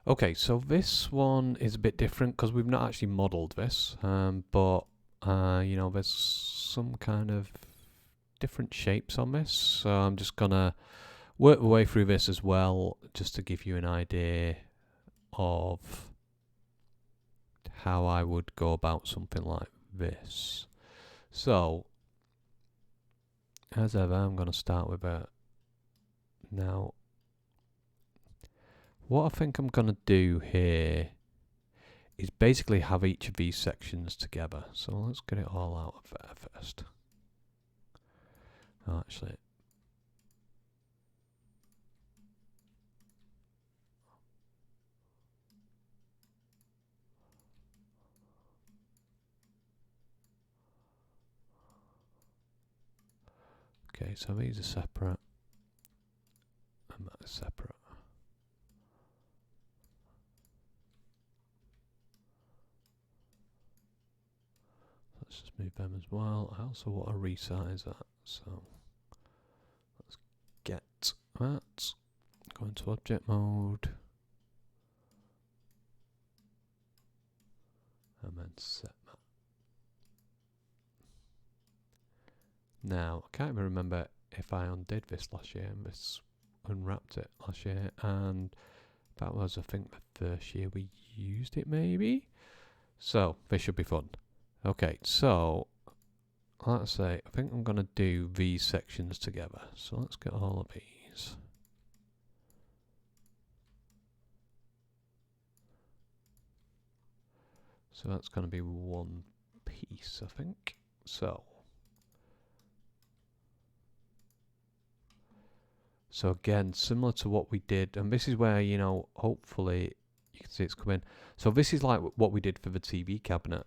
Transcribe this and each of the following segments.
Okay, so this one is a bit different because we've not actually modelled this, but you know, there's some kind of different shapes on this, so I'm just gonna work my way through this as well, just to give you an idea of how I would go about something like this. So, as ever, I'm going to start with a... Now, what I think I'm going to do here is basically have each of these sections together. So let's get it all out of there first. Oh, actually, okay, so these are separate, and that is separate. Let's just move them as well. I also want to resize that, so let's get that. Go into object mode, and then set that. Now, I can't even remember if I undid this last year and this unwrapped it last year, and that was, I think, the first year we used it, maybe? So, this should be fun. Okay, so, let's say, I think I'm going to do these sections together. So let's get all of these. So that's going to be one piece, I think. So again, similar to what we did, and this is where, you know, hopefully you can see it's coming. So this is like what we did for the TV cabinet.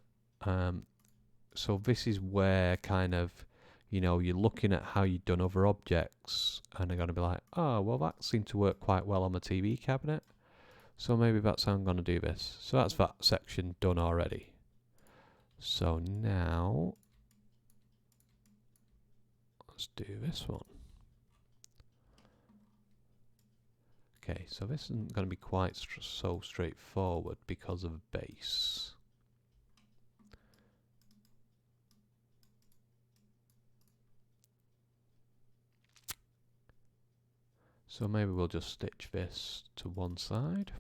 So this is where kind of, you know, you're looking at how you've done other objects, and they're going to be like, oh, well, that seemed to work quite well on the TV cabinet. So maybe that's how I'm going to do this. So that's that section done already. So now, let's do this one. Okay, so this isn't going to be quite so straightforward because of base. So maybe we'll just stitch this to one side.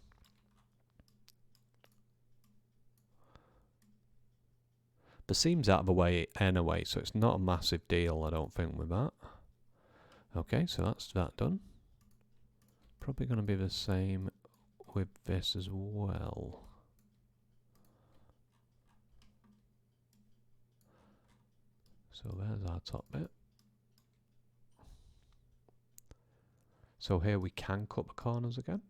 The seam's out of the way anyway, so it's not a massive deal, I don't think, with that. Okay, so that's that done. Probably going to be the same with this as well. So there's our top bit. So here we can cut the corners again.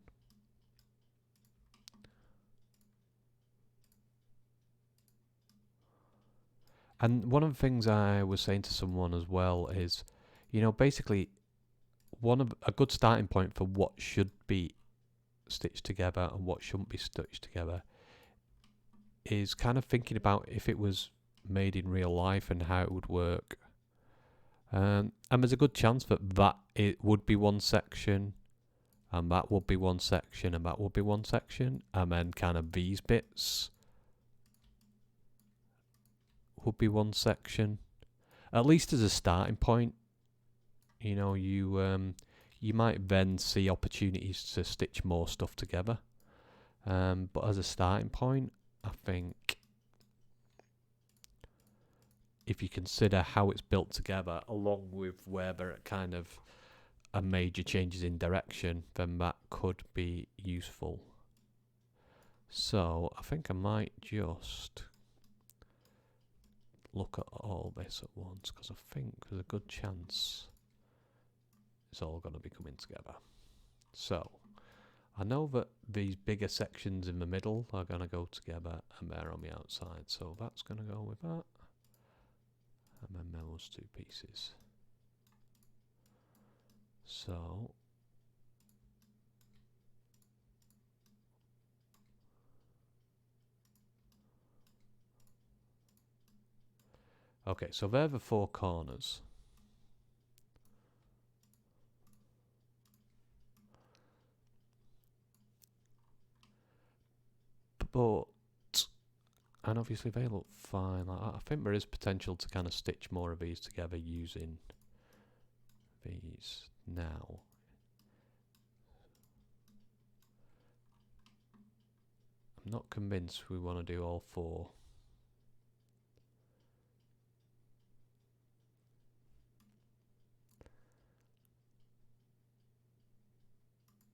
And one of the things I was saying to someone as well is, you know, basically a good starting point for what should be stitched together and what shouldn't be stitched together is kind of thinking about if it was made in real life and how it would work. And there's a good chance that it would be one section, and that would be one section, and that would be one section, and then kind of these bits would be one section, at least as a starting point. You know, you might then see opportunities to stitch more stuff together, but as a starting point, I think if you consider how it's built together, along with where there are kind of a major changes in direction, then that could be useful. So I think I might just look at all this at once, because I think there's a good chance it's all going to be coming together. So I know that these bigger sections in the middle are going to go together, and they're on the outside, so that's going to go with that, and then those two pieces. So okay, so they're the four corners. But, and obviously they look fine like that. I think there is potential to kind of stitch more of these together using these now. I'm not convinced we want to do all 4.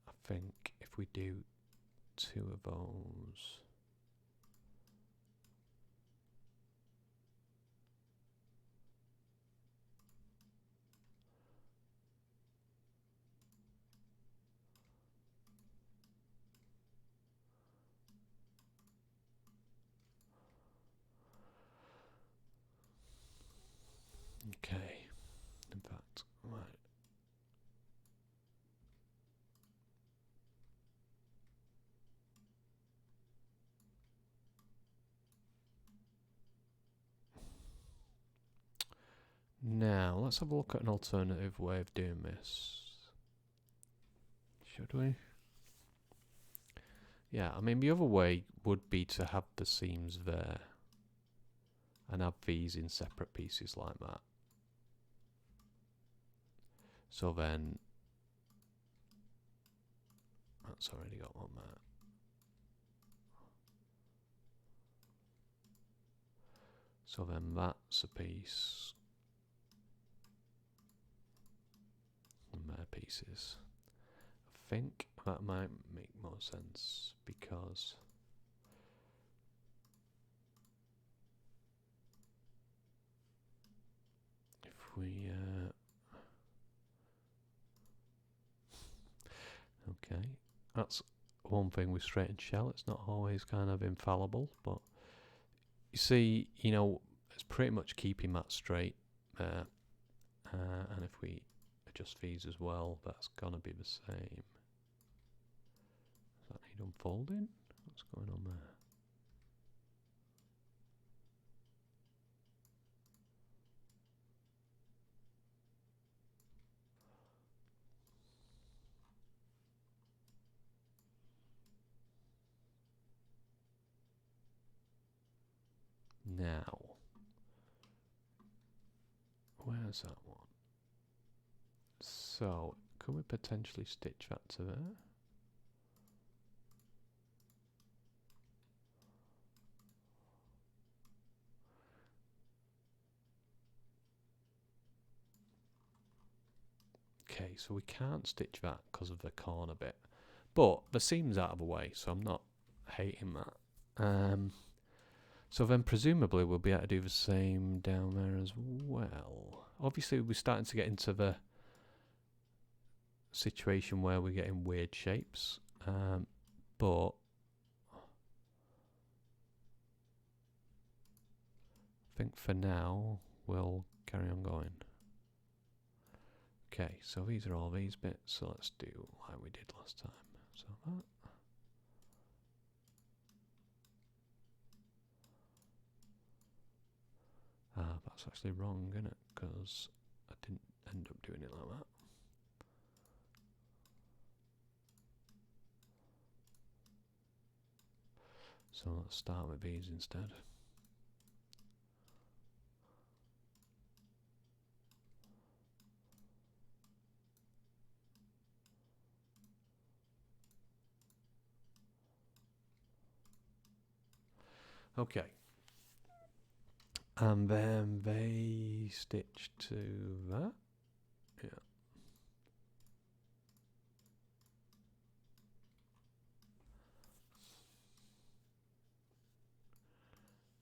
I think if we do 2 of those. Okay, in fact, right. Now, let's have a look at an alternative way of doing this. Should we? Yeah, I mean, the other way would be to have the seams there and have these in separate pieces like that. So then, that's already got one there. So then that's a piece. And there pieces. I think that might make more sense because if we okay, that's one thing with straightened shell. It's not always kind of infallible, but you see, you know, it's pretty much keeping that straight there. And if we adjust these as well, that's gonna be the same. Does that need unfolding? What's going on there? Now, where's that one? So, could we potentially stitch that to there? Okay, so we can't stitch that because of the corner bit. But the seam's out of the way, so I'm not hating that. So then presumably we'll be able to do the same down there as well. Obviously we're starting to get into the situation where we're getting weird shapes. But I think for now we'll carry on going. Okay, so these are all these bits, so let's do like we did last time. So that. That's actually wrong, isn't it? Because I didn't end up doing it like that. So let's start with these instead. Okay. And then they stitch to that. Yeah.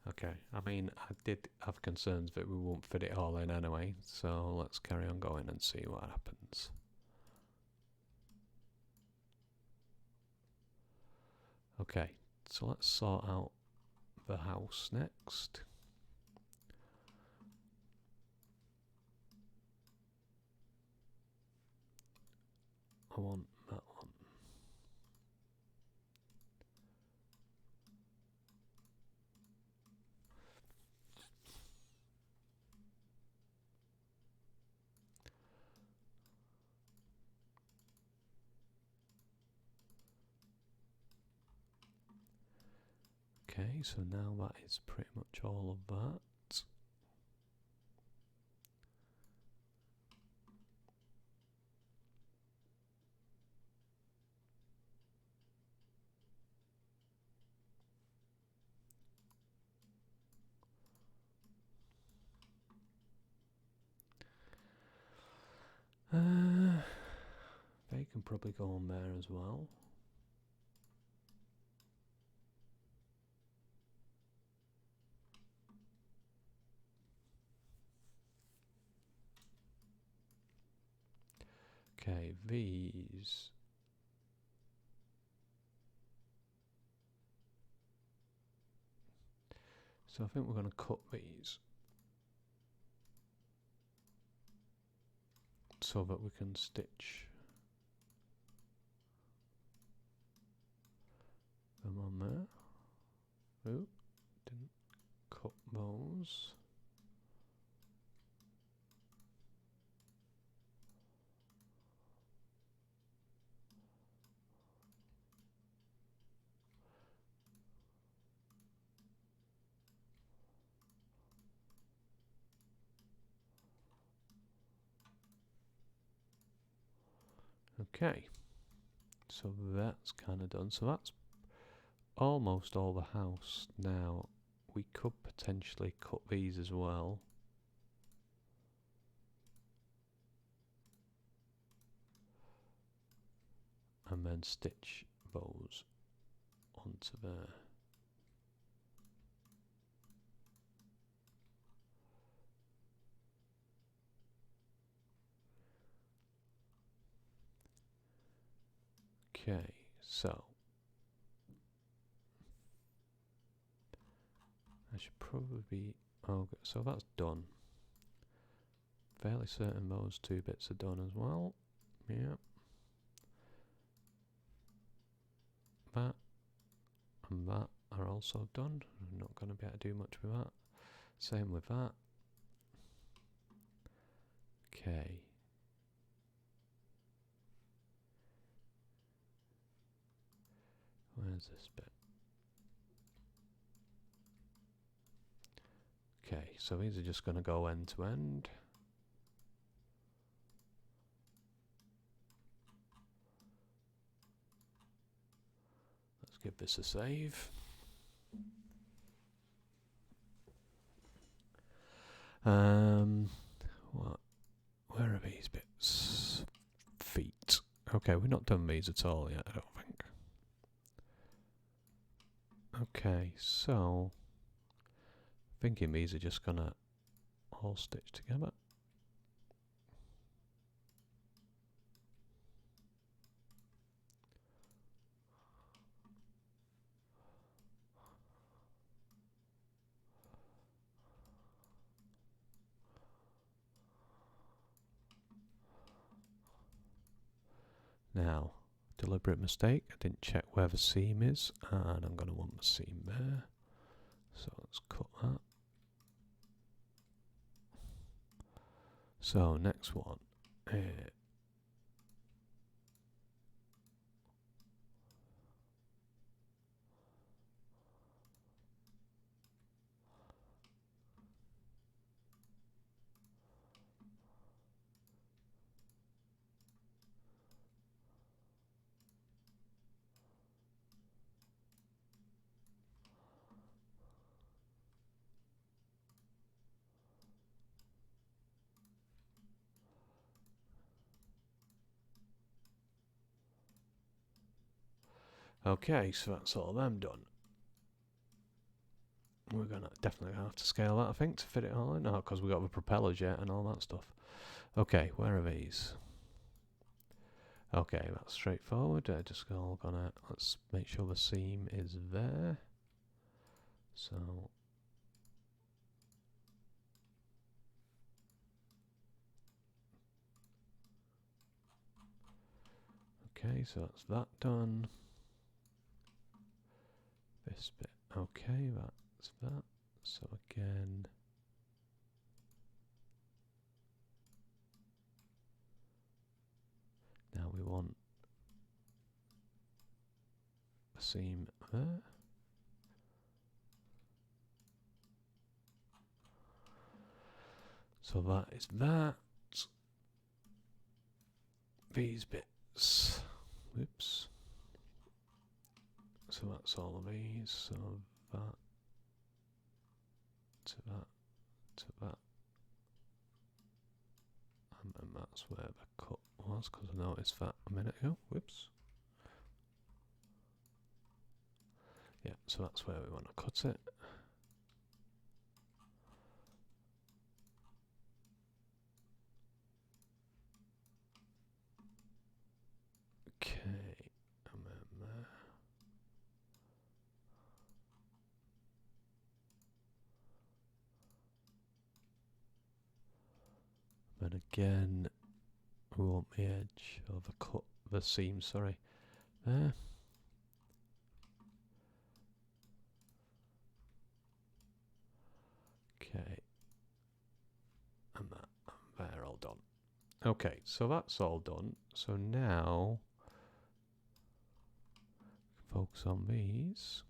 Okay, I mean, I did have concerns that we won't fit it all in anyway, so let's carry on going and see what happens. Okay, so let's sort out the house next. I want that one. Okay, so now that is pretty much all of that. They can probably go on there as well. Okay, these. So I think we're going to cut these so that we can stitch them on there. Oh, didn't cut those. Okay, so that's kind of done. So that's almost all the house. Now we could potentially cut these as well. And then stitch those onto there. Okay, so I should probably be, okay, so that's done. Fairly certain those two bits are done as well. Yeah. That and that are also done. I'm not going to be able to do much with that. Same with that. Okay. Where's this bit? Okay, so these are just going to go end to end. Let's give this a save. What? Where are these bits? Feet. Okay, we've not done these at all yet, I don't think. Okay, so thinking these are just gonna all stitch together. Now, deliberate mistake, I didn't check where the seam is, and I'm going to want the seam there. So let's cut that. So next one. Okay, so that's all them done. We're gonna definitely have to scale that, I think, to fit it all in. No, because we got the propellers yet and all that stuff. Okay, where are these? Okay, that's straightforward. Just all gonna, let's make sure the seam is there. So okay, so that's that done. This bit, okay, that's that. So again, now we want a seam there. So that is that. These bits. Whoops. So that's all of these. So that to that to that. And then that's where the cut was, because I noticed that a minute ago. Whoops. Yeah, so that's where we want to cut it. Okay, and then there. Then again, we want the edge of the cut, the seam, sorry, there. Okay, and that, and they're all done. Okay, so that's all done. So now, focus on these.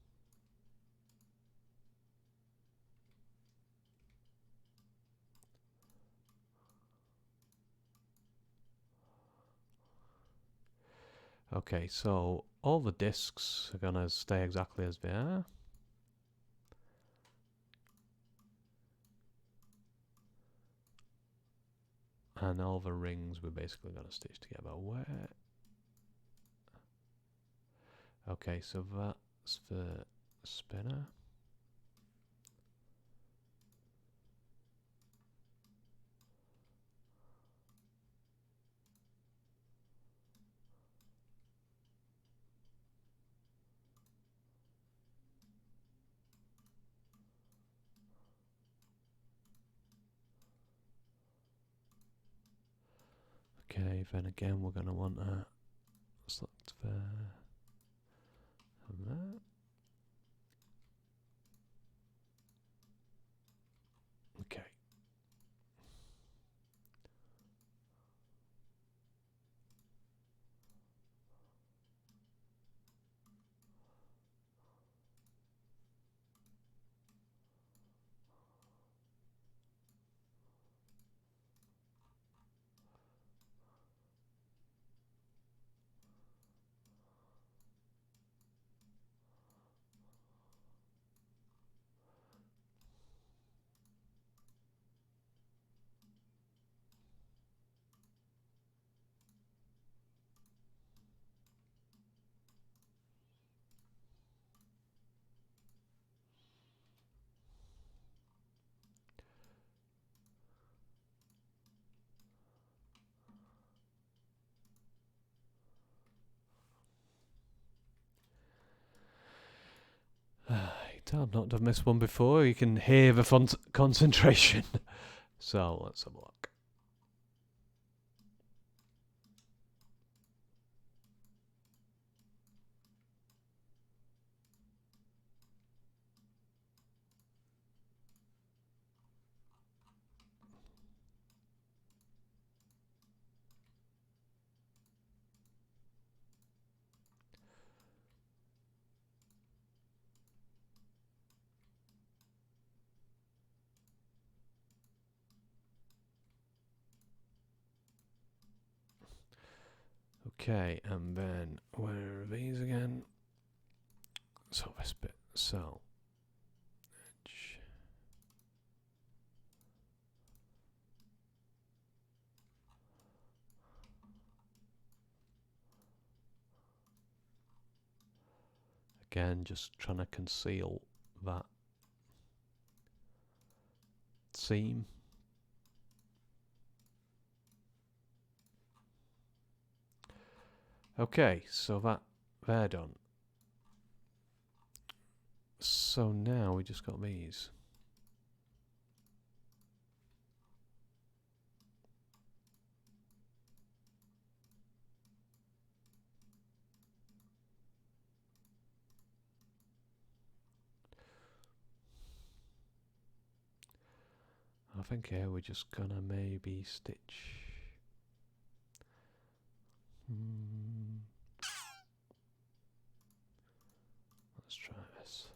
Okay, so all the discs are gonna stay exactly as they are. And all the rings we're basically gonna stitch together. Where? Okay, so that's the spinner. Okay, then again we're gonna want a select there and that. Okay. I've not done this one before. You can hear the concentration. So let's have a look. Okay, and then where are these again? So this bit. So edge. Again, just trying to conceal that seam. Okay, so they're done. So now we just got these. I think here we're just gonna maybe stitch. Let's try this.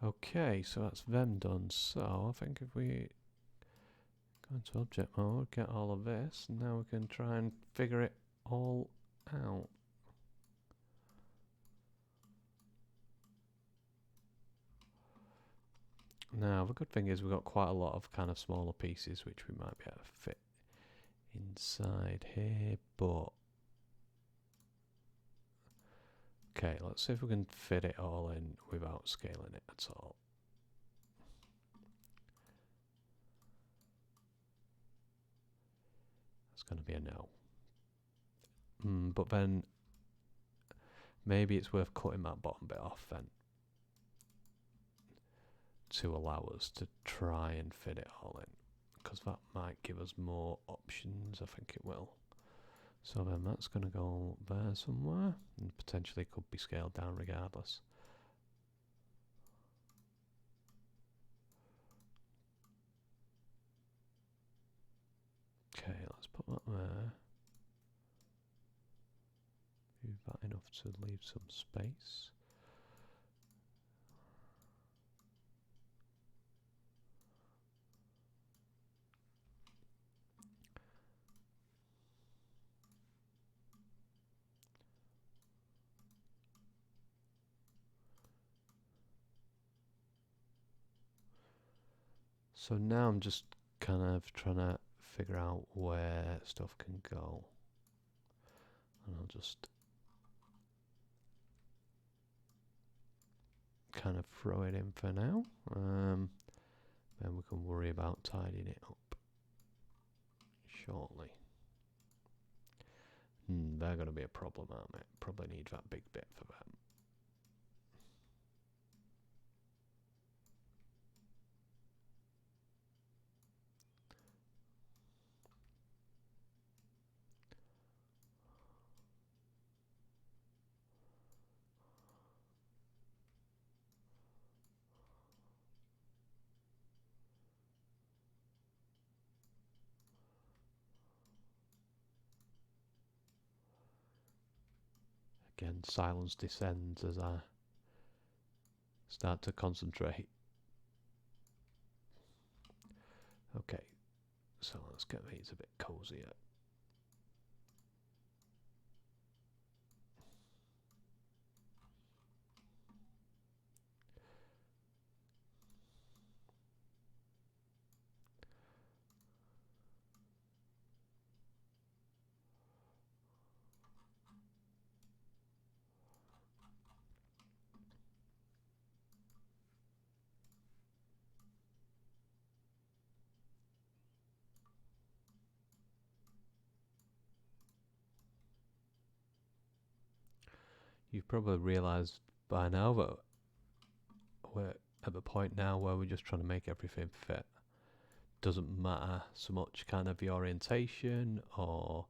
Okay, so that's them done. So I think if we go into object mode, get all of this, and now we can try and figure it all out. Now the good thing is we've got quite a lot of kind of smaller pieces which we might be able to fit inside here, but okay, let's see if we can fit it all in without scaling it at all. That's going to be a no. But then maybe it's worth cutting that bottom bit off then to allow us to try and fit it all in, because that might give us more options. I think it will. So then that's going to go there somewhere and potentially could be scaled down regardless. Okay, let's put that there. Move that enough to leave some space. So now I'm just kind of trying to figure out where stuff can go. And I'll just kind of throw it in for now. Then we can worry about tidying it up shortly. They're going to be a problem, aren't they? Probably need that big bit for them. Again, silence descends as I start to concentrate. Okay, so let's get these a bit cozier. You've probably realised by now that we're at the point now where we're just trying to make everything fit. Doesn't matter so much kind of the orientation or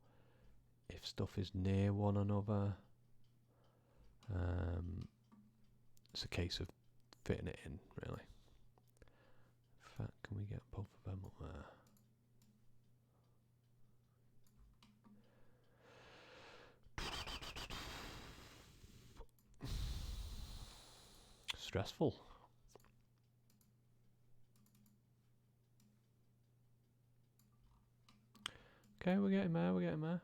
if stuff is near one another. It's a case of fitting it in, really. In fact, can we get both of them up there? Stressful. Okay, we're getting there, we're getting there.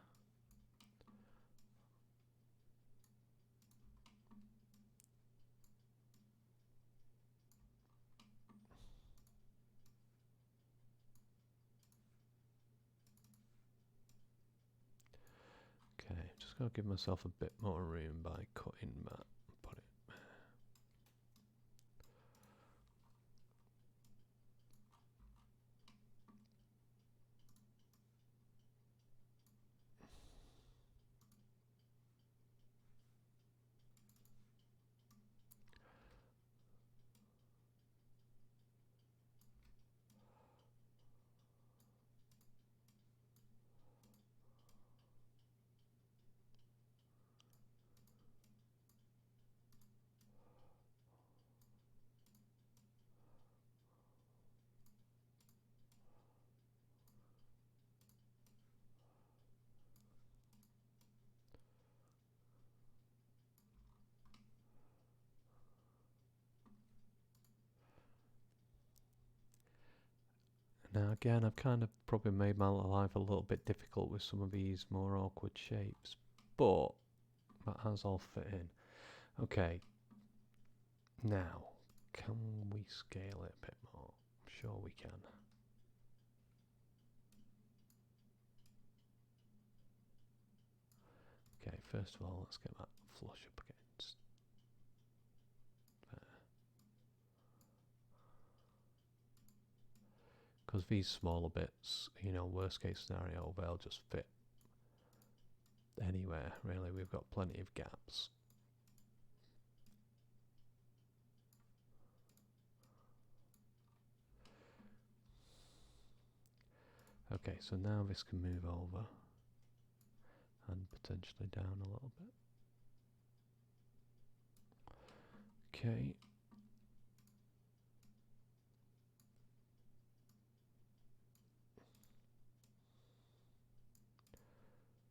Okay, just gotta give myself a bit more room by cutting that. Put it. Now again, I've kind of probably made my life a little bit difficult with some of these more awkward shapes, but that has all fit in. Okay, now, can we scale it a bit more? I'm sure we can. Okay, first of all, let's get that flush up against there. Because these smaller bits, you know, worst case scenario, they'll just fit anywhere, really. We've got plenty of gaps. Okay, so now this can move over and potentially down a little bit. Okay.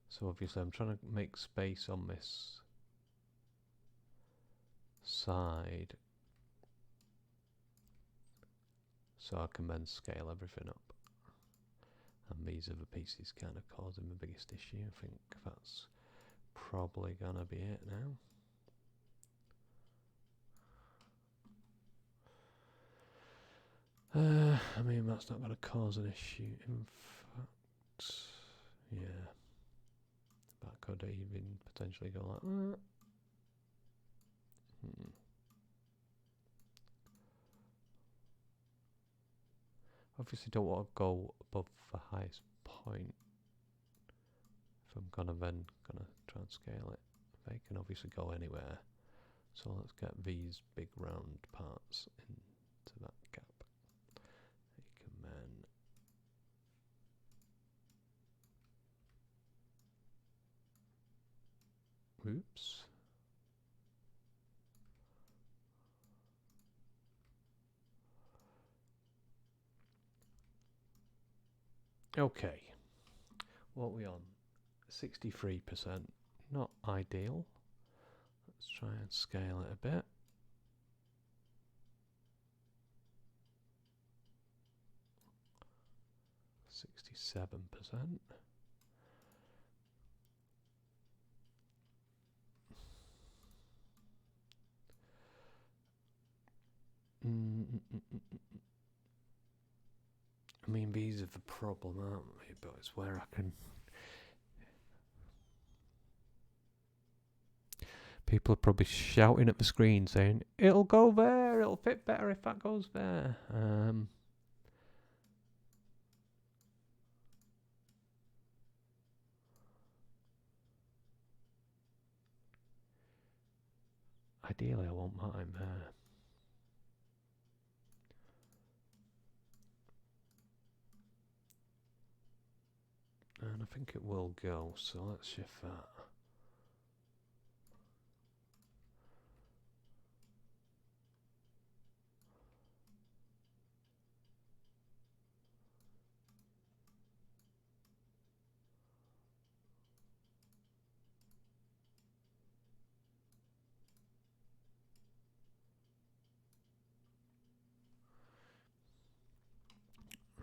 So obviously I'm trying to make space on this side so I can then scale everything up. And these are the pieces kind of causing the biggest issue. I think that's probably gonna be it now. I mean, that's not gonna cause an issue. In fact, yeah, that could even potentially go like that. Obviously don't want to go above the highest point if I'm gonna try and scale it. They can obviously go anywhere, so let's get these big round parts into that gap. You can then oops. Okay, what are we on? 63%, not ideal. Let's try and scale it a bit. %. I mean, these are the problem, aren't they? But it's where I can. People are probably shouting at the screen saying, it'll go there, it'll fit better if that goes there. Ideally, I want mine there. And I think it will go, so let's shift that.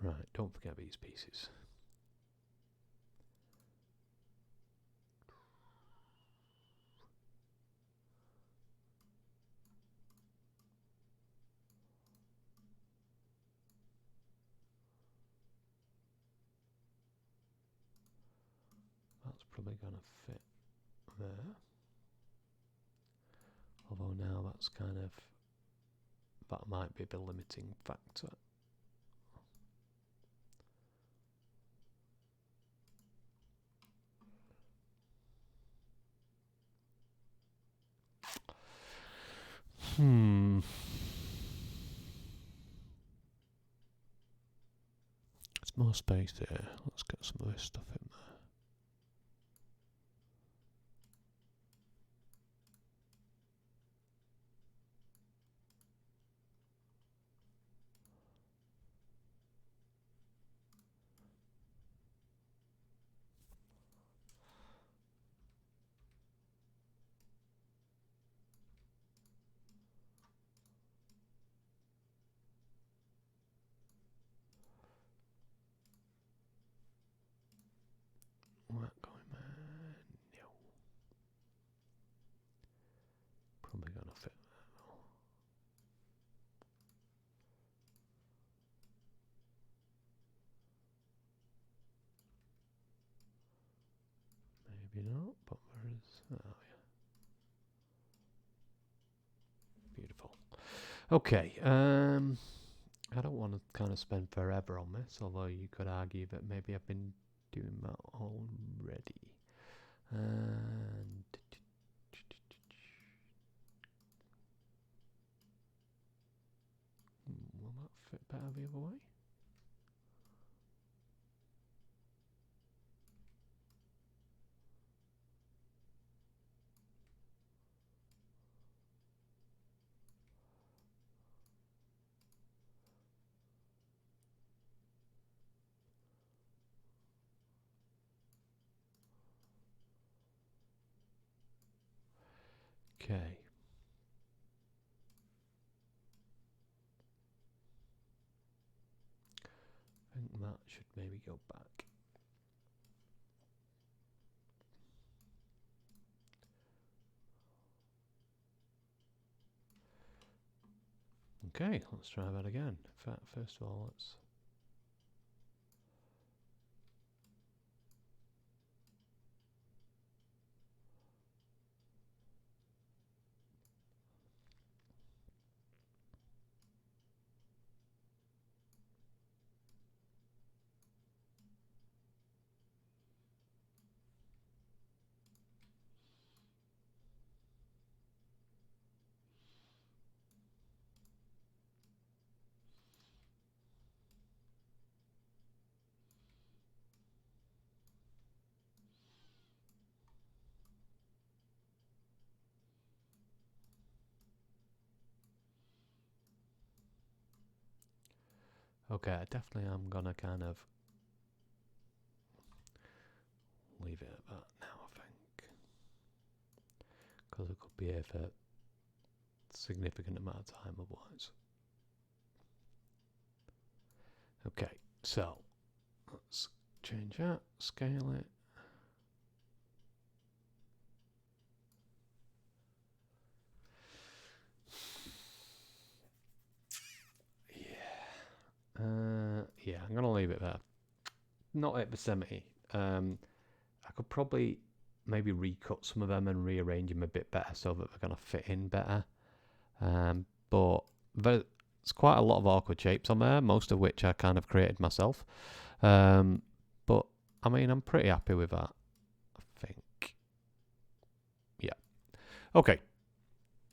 Right, don't forget these pieces. That's probably going to fit there. Although now that's kind of, that might be the limiting factor. There's more space here. Let's get some of this stuff in there. maybe not, but where is... Oh, yeah. Beautiful. Okay, I don't want to kind of spend forever on this, although you could argue that maybe I've been doing that already. And will that fit better the other way? Okay. I think that should maybe go back. Okay, let's try that again. In fact, first of all, let's... Okay, I definitely am gonna kind of leave it at that now, I think. Because it could be here for a significant amount of time otherwise. Okay, so let's change that, scale it. Yeah, I'm gonna leave it there. Not at the 70. I could probably maybe recut some of them and rearrange them a bit better so that they're gonna fit in better. But there's quite a lot of awkward shapes on there, most of which I kind of created myself. But I mean, I'm pretty happy with that, I think. Yeah. Okay,